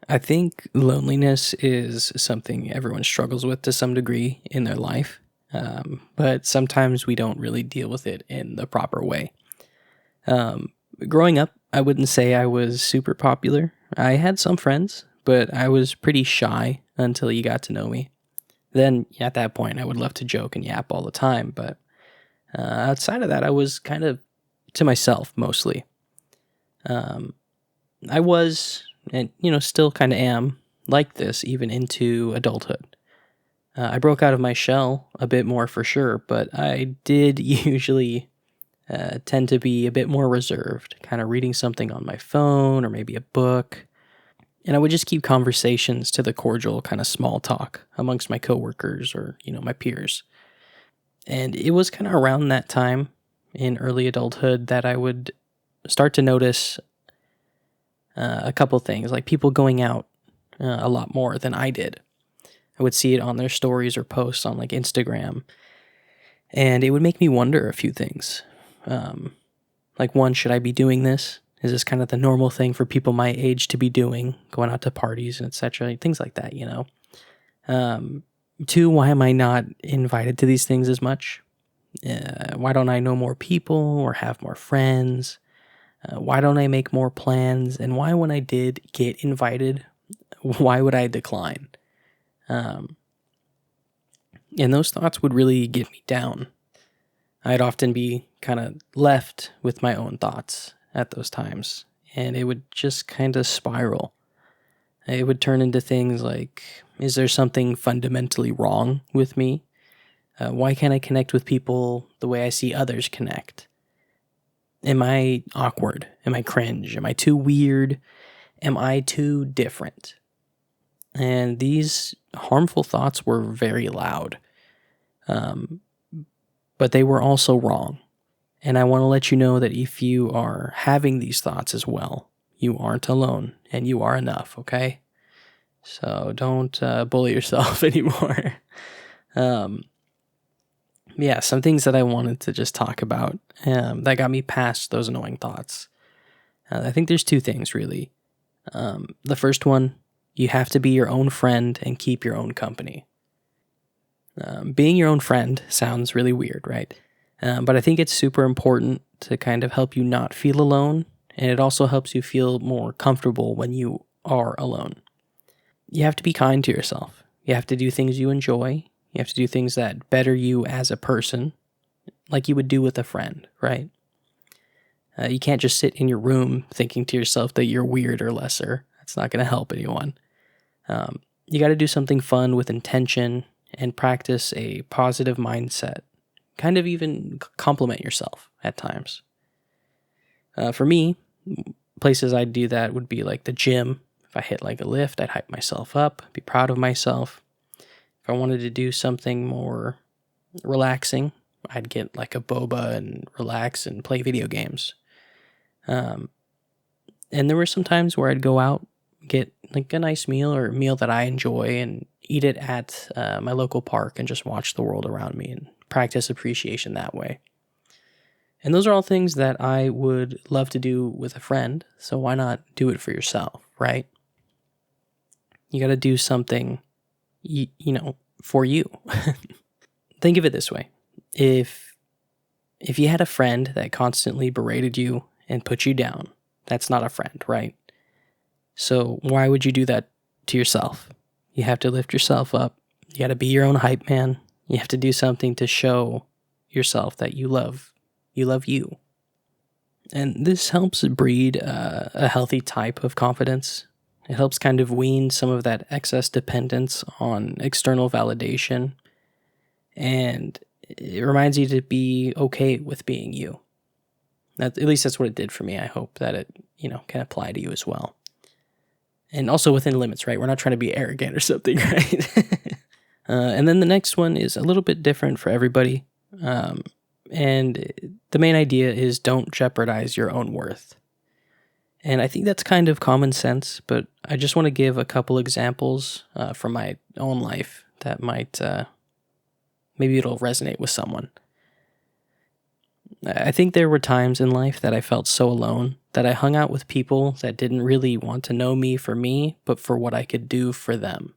I think loneliness is something everyone struggles with to some degree in their life, but sometimes we don't really deal with it in the proper way. Um, Growing up, I wouldn't say I was super popular. I had some friends, but I was pretty shy until you got to know me. Then at that point, I would love to joke and yap all the time, but outside of that, I was kind of to myself mostly. Um, I was, and still kind of am like this even into adulthood. I broke out of my shell a bit more for sure, but I did usually tend to be a bit more reserved, kind of reading something on my phone or maybe a book. And I would just keep conversations to the cordial kind of small talk amongst my coworkers or, my peers. And it was kind of around that time in early adulthood that I would start to notice a couple things, like people going out a lot more than I did. I would see it on their stories or posts on like Instagram, and it would make me wonder a few things. Like, one, should I be doing this? Is this kind of the normal thing for people my age to be doing, going out to parties and etc. Things like that, Two, why am I not invited to these things as much? Why don't I know more people or have more friends? Why don't I make more plans? And why, when I did get invited, why would I decline? And those thoughts would really get me down. I'd often be kind of left with my own thoughts at those times, and it would just kind of spiral. It would turn into things like, is there something fundamentally wrong with me? Why can't I connect with people the way I see others connect? Am I awkward? Am I cringe? Am I too weird? Am I too different? And these harmful thoughts were very loud. But they were also wrong. And I want to let you know that if you are having these thoughts as well, you aren't alone and you are enough, okay? So don't bully yourself anymore. Some things that I wanted to just talk about that got me past those annoying thoughts. I think there's two things, really. The first one, you have to be your own friend and keep your own company. Being your own friend sounds really weird, right? But I think it's super important to kind of help you not feel alone, and it also helps you feel more comfortable when you are alone. You have to be kind to yourself. You have to do things you enjoy. You have to do things that better you as a person, like you would do with a friend, right? You can't just sit in your room thinking to yourself that you're weird or lesser. That's not going to help anyone. You got to do something fun with intention and practice a positive mindset. Kind of even compliment yourself at times. For me, places I'd do that would be like the gym. If I hit like a lift, I'd hype myself up, be proud of myself. If I wanted to do something more relaxing, I'd get like a boba and relax and play video games. And there were some times where I'd go out, get like a nice meal or a meal that I enjoy and eat it at my local park and just watch the world around me and practice appreciation that way. And those are all things that I would love to do with a friend, so why not do it for yourself, right? You got to do something, for you. Think of it this way. If you had a friend that constantly berated you and put you down, that's not a friend, right? So why would you do that to yourself? You have to lift yourself up. You got to be your own hype man. You have to do something to show yourself that you love you. And this helps breed a healthy type of confidence. It helps kind of wean some of that excess dependence on external validation. And it reminds you to be okay with being you. At least that's what it did for me. I hope that it, can apply to you as well. And also within limits, right? We're not trying to be arrogant or something, right? And then the next one is a little bit different for everybody. And the main idea is don't jeopardize your own worth. And I think that's kind of common sense, but I just want to give a couple examples from my own life that might, maybe it'll resonate with someone. I think there were times in life that I felt so alone that I hung out with people that didn't really want to know me, but for what I could do for them.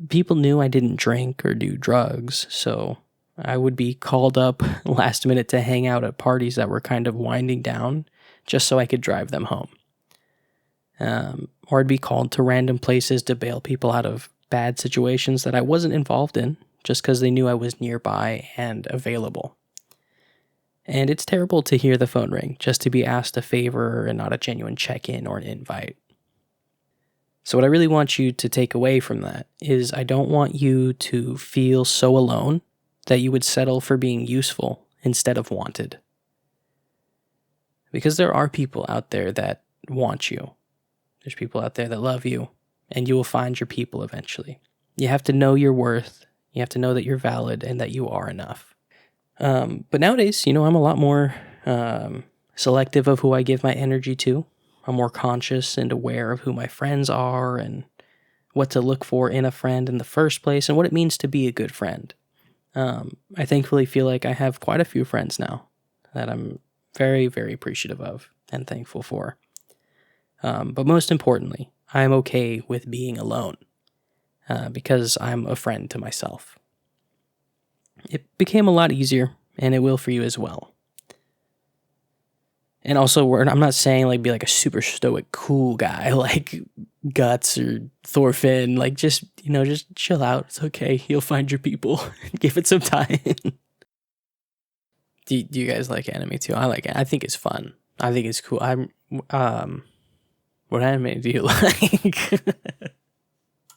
People knew I didn't drink or do drugs, so I would be called up last minute to hang out at parties that were kind of winding down just so I could drive them home. Or I'd be called to random places to bail people out of bad situations that I wasn't involved in just because they knew I was nearby and available. And it's terrible to hear the phone ring just to be asked a favor and not a genuine check-in or an invite. So what I really want you to take away from that is I don't want you to feel so alone that you would settle for being useful instead of wanted. Because there are people out there that want you. There's people out there that love you, and you will find your people eventually. You have to know your worth. You have to know that you're valid and that you are enough. But nowadays, I'm a lot more selective of who I give my energy to. I'm more conscious and aware of who my friends are and what to look for in a friend in the first place and what it means to be a good friend. I thankfully feel like I have quite a few friends now that I'm very, very appreciative of and thankful for. But most importantly, I'm okay with being alone because I'm a friend to myself. It became a lot easier, and it will for you as well. And also, I'm not saying like be like a super stoic, cool guy like Guts or Thorfinn. Like just chill out. It's okay. You'll find your people. Give it some time. Do you guys like anime too? I like it. I think it's fun. I think it's cool. What anime do you like?